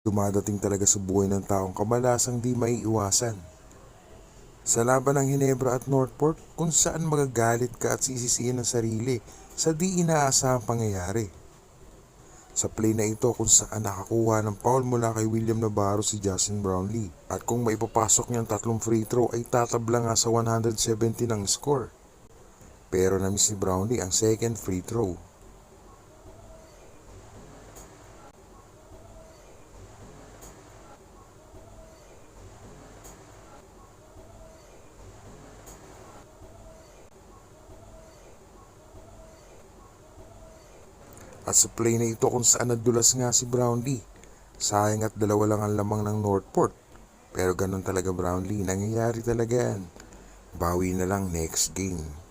Dumadating talaga sa buhay ng taong kamalasang di maiiwasan. Sa laban ng Hinebra at Northport, kung saan magagalit ka at sisisihin ang sarili sa di inaasahang pangyayari. Sa play na ito kung saan nakakuha ng foul mula kay William Navarro si Justin Brownlee. At kung maipapasok niyang tatlong free throw ay tatabla nga sa 170 ng score. Pero na-miss ni Brownlee ang second free throw. At sa play na ito kung saan nadulas nga si Brownlee. Sayang at dalawa lang ang lamang ng Northport. Pero ganun talaga Brownlee, nangyayari talaga yan. Bawi na lang next game.